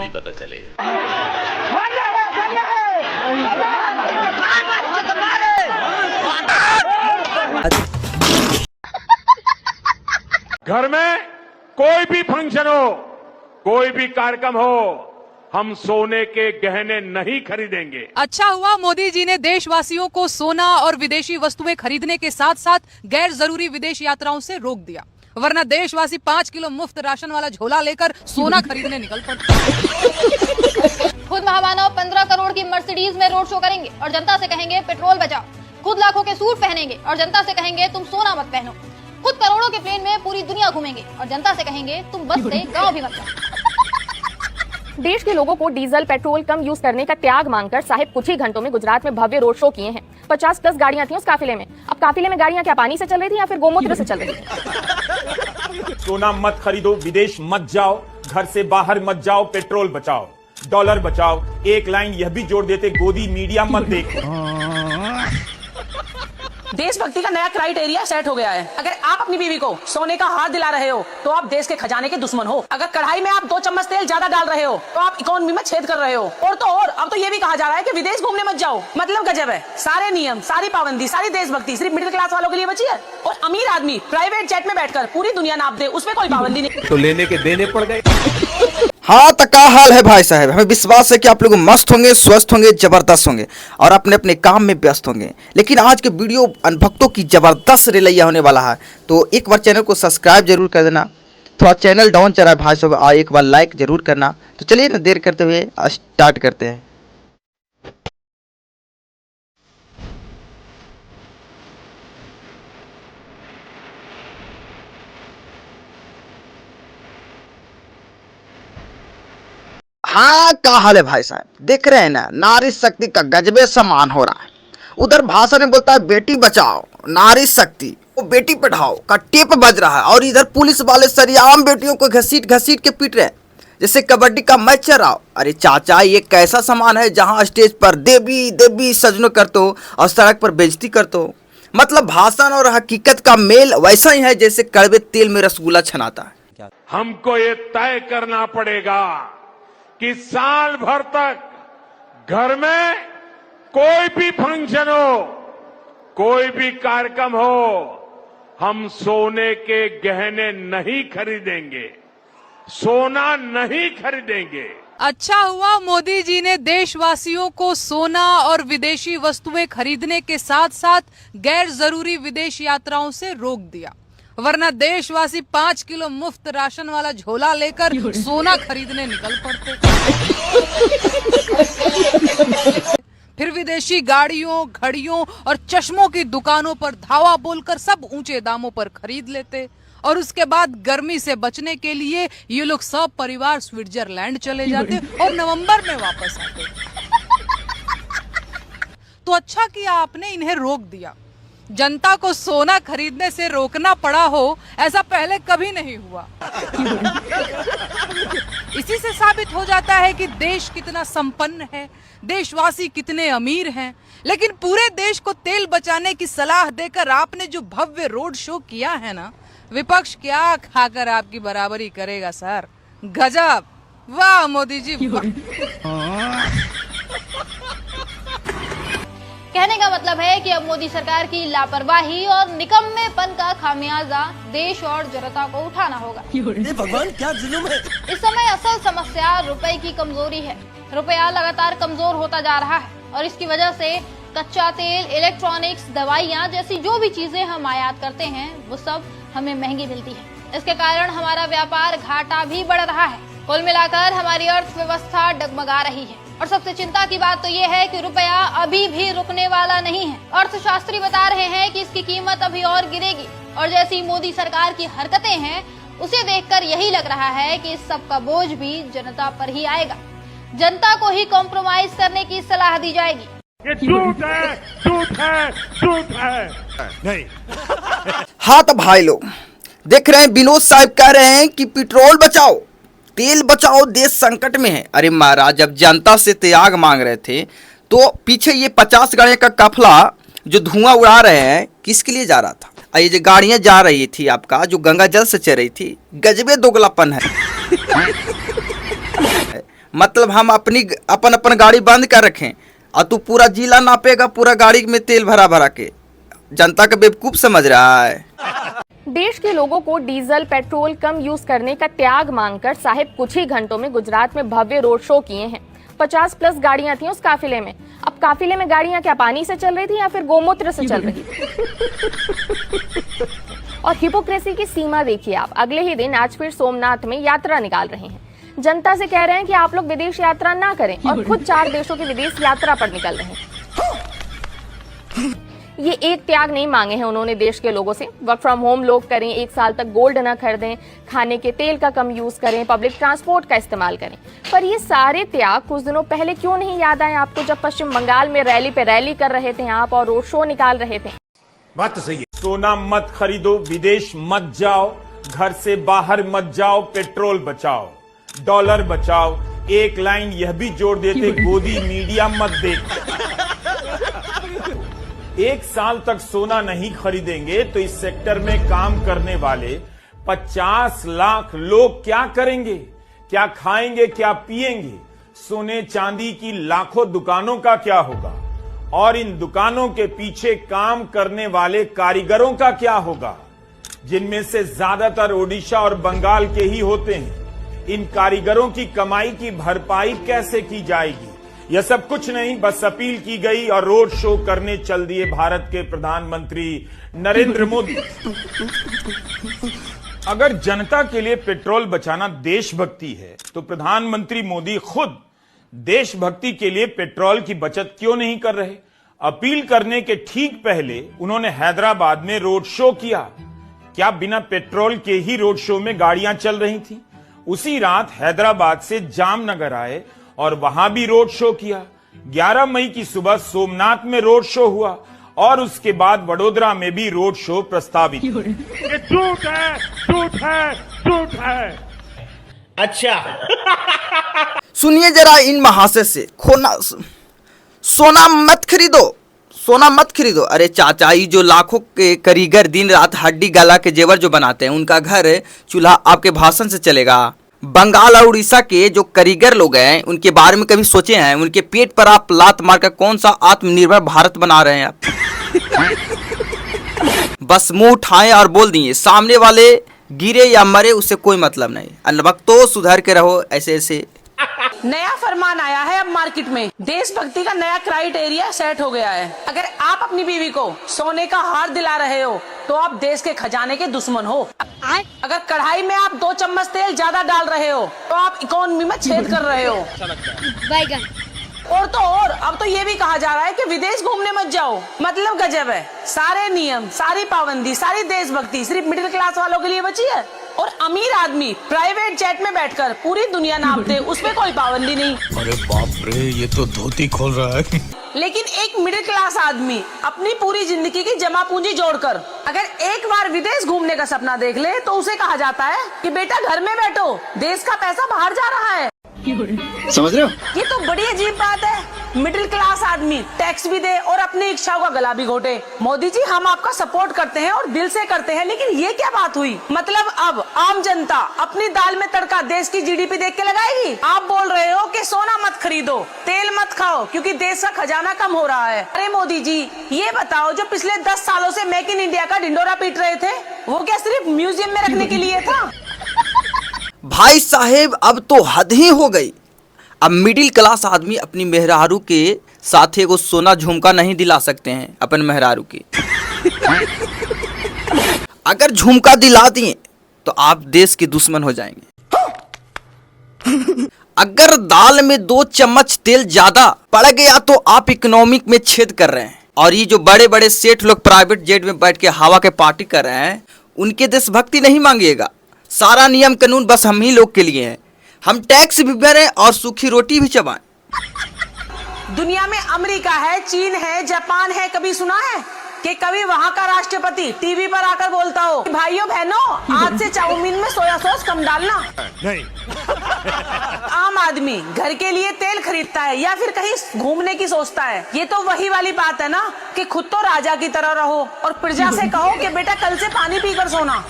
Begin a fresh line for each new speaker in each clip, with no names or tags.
नहीं पता चले।
घर में कोई भी फंक्शन हो, कोई भी कार्यक्रम हो, हम सोने के गहने नहीं खरीदेंगे।
अच्छा हुआ मोदी जी ने देशवासियों को सोना और विदेशी वस्तुएं खरीदने के साथ साथ गैर जरूरी विदेश यात्राओं से रोक दिया, वरना देशवासी 5 किलो मुफ्त राशन वाला झोला लेकर सोना खरीदने निकल पड़ते।
खुद महामानव 15 करोड़ की मर्सिडीज में रोड शो करेंगे और जनता से कहेंगे पेट्रोल बचाओ। खुद लाखों के सूट पहनेंगे और जनता से कहेंगे तुम सोना मत पहनो। खुद करोड़ों के प्लेन में पूरी दुनिया घूमेंगे और जनता से कहेंगे तुम बस से गाँव भी मत जाओ।
देश के लोगों को डीजल पेट्रोल कम यूज करने का त्याग मांगकर साहिब कुछ ही घंटों में गुजरात में भव्य रोड शो किए हैं। 50+ गाड़ियां थी उस काफिले में। अब काफिले में गाड़ियां क्या पानी से चल रही थी या फिर गोमूत्र से चल रही थी?
सोना मत खरीदो, विदेश मत जाओ, घर से बाहर मत जाओ, पेट्रोल बचाओ, डॉलर बचाओ। एक लाइन यह भी जोड़ देते, गोदी मीडिया मत देखो।
देशभक्ति का नया क्राइटेरिया सेट हो गया है। अगर आप अपनी बीवी को सोने का हार दिला रहे हो तो आप देश के खजाने के दुश्मन हो। अगर कढ़ाई में आप 2 चम्मच तेल ज्यादा डाल रहे हो तो आप इकोनॉमी में छेद कर रहे हो। और तो और अब तो ये भी कहा जा रहा है कि विदेश घूमने मत जाओ। मतलब गजब है। सारे नियम, सारी पाबंदी, सारी देशभक्ति सिर्फ मिडिल क्लास वालों के लिए बची है। और अमीर आदमी प्राइवेट जेट में बैठकर पूरी दुनिया नाप दे, उसमें कोई पाबंदी नहीं।
तो लेने के देने पड़ गए।
हाँ तो क्या हाल है भाई साहब, हमें विश्वास है कि आप लोग मस्त होंगे, स्वस्थ होंगे, जबरदस्त होंगे और अपने अपने काम में व्यस्त होंगे। लेकिन आज के वीडियो अनभक्तों की जबरदस्त रिलैया होने वाला है, तो एक बार चैनल को सब्सक्राइब जरूर कर देना। थोड़ा चैनल डाउन चल रहा है भाई साहब, एक बार लाइक जरूर करना। तो चलिए ना देर करते हुए स्टार्ट करते हैं। हाँ क्या हाल है भाई साहब, देख रहे हैं ना, नारी शक्ति का गजबे सम्मान हो रहा है। उधर भाषण में बोलता है बेटी बचाओ, नारी शक्ति, वो बेटी पढ़ाओ का टेप बज रहा है, और इधर पुलिस वाले सरेआम बेटियों को घसीट घसीट के पीट रहे हैं जैसे कबड्डी का मैच चल रहा हो। अरे चाचा, ये कैसा सामान है जहाँ स्टेज पर देवी देवी सजनो करते हो और सड़क पर बेइज्जती करते हो। मतलब भाषण और हकीकत का मेल वैसा ही है जैसे कड़वे तेल में रसगुल्ला छनाता है।
हमको ये तय करना पड़ेगा कि साल भर तक घर में कोई भी फंक्शन हो, कोई भी कार्यक्रम हो, हम सोने के गहने नहीं खरीदेंगे, सोना नहीं खरीदेंगे।
अच्छा हुआ मोदी जी ने देशवासियों को सोना और विदेशी वस्तुएं खरीदने के साथ साथ गैर जरूरी विदेश यात्राओं से रोक दिया, वरना देशवासी 5 किलो मुफ्त राशन वाला झोला लेकर सोना खरीदने निकल पड़ते। फिर विदेशी गाड़ियों, घड़ियों और चश्मों की दुकानों पर धावा बोलकर सब ऊंचे दामों पर खरीद लेते, और उसके बाद गर्मी से बचने के लिए ये लोग सब परिवार स्विट्जरलैंड चले जाते और नवंबर में वापस आते। तो अच्छा किया आपने इन्हें रोक दिया। जनता को सोना खरीदने से रोकना पड़ा हो, ऐसा पहले कभी नहीं हुआ। इसी से साबित हो जाता है कि देश कितना संपन्न है, देशवासी कितने अमीर हैं। लेकिन पूरे देश को तेल बचाने की सलाह देकर आपने जो भव्य रोड शो किया है ना, विपक्ष क्या खाकर आपकी बराबरी करेगा सर। गजब, वाह मोदी जी,
कहने का मतलब है कि अब मोदी सरकार की लापरवाही और निकम्मेपन का खामियाजा देश और जनता को उठाना होगा।
भगवान क्या जुल्म है।
इस समय असल समस्या रुपए की कमजोरी है। रुपया लगातार कमजोर होता जा रहा है और इसकी वजह से कच्चा तेल, इलेक्ट्रॉनिक्स, दवाइयाँ जैसी जो भी चीजें हम आयात करते हैं वो सब हमें महंगी मिलती है। इसके कारण हमारा व्यापार घाटा भी बढ़ रहा है। कुल मिलाकर हमारी अर्थव्यवस्था डगमगा रही है। और सबसे चिंता की बात तो ये है कि रुपया अभी भी रुकने वाला नहीं है। अर्थशास्त्री बता रहे हैं कि इसकी कीमत अभी और गिरेगी। और जैसी मोदी सरकार की हरकतें हैं, उसे देखकर यही लग रहा है कि इस सब का बोझ भी जनता पर ही आएगा। जनता को ही कॉम्प्रोमाइज करने की सलाह दी जाएगी।
ये झूठ है, झूठ है, झूठ है। नहीं।
हाँ तो भाई लोग देख रहे हैं, विनोद साहब कह रहे हैं कि पेट्रोल बचाओ, तेल बचाओ, देश संकट में है। अरे महाराज, जब जनता से त्याग मांग रहे थे तो पीछे ये 50 गाड़ियों का काफिला जो धुआं उड़ा रहे हैं, किसके लिए जा रहा था? ये जो गाड़ियां जा रही थी आपका, जो गंगा जल से चल रही थी, गजबे दोगलापन है। मतलब हम अपन गाड़ी बंद कर रखें और तू पूरा जिला नापेगा, पूरा गाड़ी में तेल भरा भरा के। जनता का बेवकूफ समझ रहा है।
देश के लोगों को डीजल पेट्रोल कम यूज करने का त्याग मांगकर साहिब कुछ ही घंटों में गुजरात में भव्य रोड शो किए हैं। 50+ गाड़ियां थी उस काफिले में। अब काफिले में गाड़ियां क्या पानी से चल रही थी या फिर गोमूत्र से चल रही थी? और हिपोक्रेसी की सीमा देखिए आप। अगले ही दिन आज फिर सोमनाथ में यात्रा निकाल रहे हैं। जनता से कह रहे हैं कि आप लोग विदेश यात्रा ना करें और खुद 4 देशों की विदेश यात्रा पर निकल रहे हैं। ये एक त्याग नहीं मांगे हैं उन्होंने देश के लोगों से। वर्क फ्रॉम होम लोग करें, 1 साल तक गोल्ड न खरीदें, खाने के तेल का कम यूज करें, पब्लिक ट्रांसपोर्ट का इस्तेमाल करें। पर ये सारे त्याग कुछ दिनों पहले क्यों नहीं याद आए आपको, जब पश्चिम बंगाल में रैली पे रैली कर रहे थे आप और रोड शो निकाल रहे थे?
बात तो सही है। सोना मत खरीदो, विदेश मत जाओ, घर से बाहर मत जाओ, पेट्रोल बचाओ, डॉलर बचाओ। एक लाइन यह भी जोड़ देते, गोदी मीडिया मत देखो। 1 साल तक सोना नहीं खरीदेंगे तो इस सेक्टर में काम करने वाले 50 लाख लोग क्या करेंगे? क्या खाएंगे, क्या पिएंगे? सोने चांदी की लाखों दुकानों का क्या होगा? और इन दुकानों के पीछे काम करने वाले कारीगरों का क्या होगा, जिनमें से ज्यादातर ओडिशा और बंगाल के ही होते हैं? इन कारीगरों की कमाई की भरपाई कैसे की जाएगी? यह सब कुछ नहीं, बस अपील की गई और रोड शो करने चल दिए भारत के प्रधानमंत्री नरेंद्र मोदी। अगर जनता के लिए पेट्रोल बचाना देशभक्ति है तो प्रधानमंत्री मोदी खुद देशभक्ति के लिए पेट्रोल की बचत क्यों नहीं कर रहे? अपील करने के ठीक पहले उन्होंने हैदराबाद में रोड शो किया। क्या बिना पेट्रोल के ही रोड शो में गाड़ियां चल रही थी? उसी रात हैदराबाद से जामनगर आए और वहां भी रोड शो किया। 11 मई की सुबह सोमनाथ में रोड शो हुआ और उसके बाद वडोदरा में भी रोड शो प्रस्तावित।
ये झूठ है, झूठ है, झूठ है।
अच्छा
सुनिए जरा इन महाशय से, सोना मत खरीदो, सोना मत खरीदो। अरे चाचा, ये जो लाखों के कारीगर दिन रात हड्डी गला के जेवर जो बनाते हैं, उनका घर चूल्हा आपके भाषण से चलेगा? बंगाल और उड़ीसा के जो कारीगर लोग हैं, उनके बारे में कभी सोचे हैं? उनके पेट पर आप लात मारकर कौन सा आत्मनिर्भर भारत बना रहे हैं आप? बस मुंह उठाएं और बोल दिए, सामने वाले गिरे या मरे उससे कोई मतलब नहीं। अनभक्तो सुधर के रहो। ऐसे
नया फरमान आया है अब मार्केट में। देशभक्ति का नया क्राइटेरिया सेट हो गया है। अगर आप अपनी बीवी को सोने का हार दिला रहे हो तो आप देश के खजाने के दुश्मन हो। अगर कढ़ाई में आप 2 चम्मच तेल ज्यादा डाल रहे हो तो आप इकोनॉमी में छेद कर रहे हो। और तो और अब तो ये भी कहा जा रहा है कि विदेश घूमने मत जाओ। मतलब गजब है। सारे नियम, सारी पाबंदी, सारी देशभक्ति सिर्फ मिडिल क्लास वालों के लिए बची है। और अमीर आदमी प्राइवेट जेट में बैठकर पूरी दुनिया नापते, उसमें कोई पाबंदी नहीं।
अरे बाप रे, ये तो धोती खोल रहा है।
लेकिन एक मिडिल क्लास आदमी अपनी पूरी जिंदगी की जमा पूंजी जोड़कर अगर एक बार विदेश घूमने का सपना देख ले तो उसे कहा जाता है कि बेटा घर में बैठो, देश का पैसा बाहर जा रहा है।
समझ रहे हो?
ये तो बड़ी अजीब बात है। मिडिल क्लास आदमी टैक्स भी दे और अपनी इच्छाओं का गला भी घोटे। मोदी जी, हम आपका सपोर्ट करते हैं और दिल से करते हैं, लेकिन ये क्या बात हुई? मतलब अब आम जनता अपनी दाल में तड़का देश की जीडीपी देख के लगाएगी? आप बोल रहे हो कि सोना मत खरीदो, तेल मत खाओ क्योंकि देश का खजाना कम हो रहा है। अरे मोदी जी, ये बताओ, जो पिछले 10 सालों से मेक इन इंडिया का ढिंडोरा पीट रहे थे, वो क्या सिर्फ म्यूजियम में रखने के लिए था?
भाई साहेब, अब तो हद ही हो गई। अब मिडिल क्लास आदमी अपनी मेहरारू के साथ एगो सोना झुमका नहीं दिला सकते हैं अपन मेहरारू के। अगर झुमका दिला दिए तो आप देश के दुश्मन हो जाएंगे। अगर दाल में 2 चम्मच तेल ज्यादा पड़ गया तो आप इकोनॉमिक में छेद कर रहे हैं। और ये जो बड़े बड़े सेठ लोग प्राइवेट जेट में बैठ के हवा के पार्टी कर रहे हैं, उनके देशभक्ति नहीं मांगिएगा। सारा नियम कानून बस हम ही लोग के लिए है। हम टैक्स भी भरें और सूखी रोटी भी चबाएं।
दुनिया में अमेरिका है, चीन है, जापान है, कभी सुना है कि कभी वहाँ का राष्ट्रपति टीवी पर आकर बोलता हो, भाइयों बहनों, आज से चाउमीन में सोया सॉस कम डालना?
नहीं।
आम आदमी घर के लिए तेल खरीदता है या फिर कहीं घूमने की सोचता है। ये तो वही वाली बात है ना कि खुद तो राजा की तरह रहो और प्रजा से कहो कि बेटा कल से पानी पीकर सोना।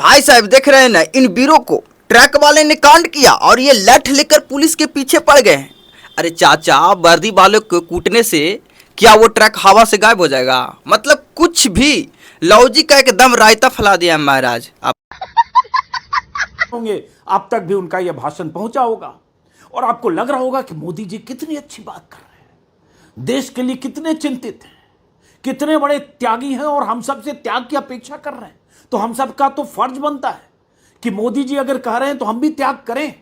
भाई साहब देख रहे हैं ना, इन वीरों को ट्रक वाले ने कांड किया और ये लठ लेकर पुलिस के पीछे पड़ गए हैं। अरे चाचा, वर्दी वालों को कूटने से क्या वो ट्रक हवा से गायब हो जाएगा? मतलब कुछ भी लॉजिक का एकदम रायता फैला दिया महाराज।
होंगे अब तक भी उनका यह भाषण पहुंचा होगा और आपको लग रहा होगा कि मोदी जी कितनी अच्छी बात कर रहे हैं, देश के लिए कितने चिंतित हैं, कितने बड़े त्यागी हैं और हम सब से त्याग की अपेक्षा कर रहे हैं। तो हम सब का तो फर्ज बनता है कि मोदी जी अगर कह रहे हैं तो हम भी त्याग करें।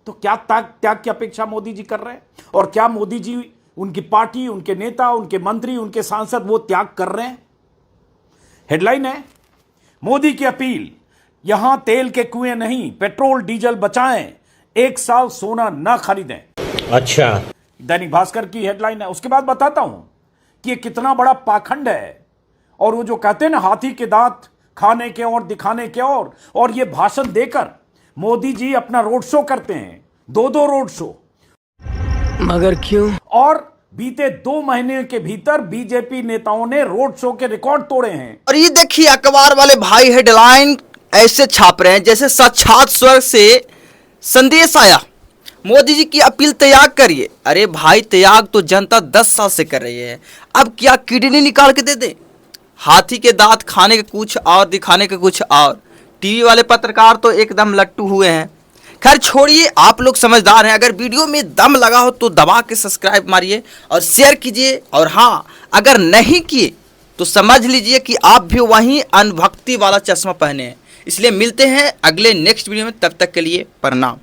तो क्या त्याग की अपेक्षा मोदी जी कर रहे हैं और क्या मोदी जी, उनकी पार्टी, उनके नेता, उनके मंत्री, उनके सांसद वो त्याग कर रहे हैं? हेडलाइन है, मोदी की अपील, यहां तेल के कुएं नहीं, पेट्रोल डीजल बचाएं, 1 साल सोना न खरीदें।
अच्छा,
दैनिक भास्कर की हेडलाइन है। उसके बाद बताता हूं कि ये कितना बड़ा पाखंड है। और वो जो कहते हैं ना, हाथी के दांत खाने के और दिखाने के और ये भाषण देकर मोदी जी अपना रोड शो करते हैं, 2 रोड शो।
मगर क्यों?
और बीते 2 महीने के भीतर बीजेपी नेताओं ने रोड शो के रिकॉर्ड तोड़े हैं।
और ये देखिए अखबार वाले भाई हेडलाइन ऐसे छाप रहे हैं जैसे साक्षात स्वर्ग से संदेश आया, मोदी जी की अपील त्याग करिए। अरे भाई, त्याग तो जनता 10 साल से कर रही है, अब क्या किडनी निकाल के दे दे? हाथी के दांत खाने के कुछ और, दिखाने के कुछ और। टीवी वाले पत्रकार तो एकदम लट्टू हुए हैं। खैर छोड़िए, आप लोग समझदार हैं। अगर वीडियो में दम लगा हो तो दबा के सब्सक्राइब मारिए और शेयर कीजिए। और हाँ, अगर नहीं किए तो समझ लीजिए कि आप भी वहीं अनभक्ति वाला चश्मा पहने हैं। इसलिए मिलते हैं अगले नेक्स्ट वीडियो में, तब तक के लिए प्रणाम।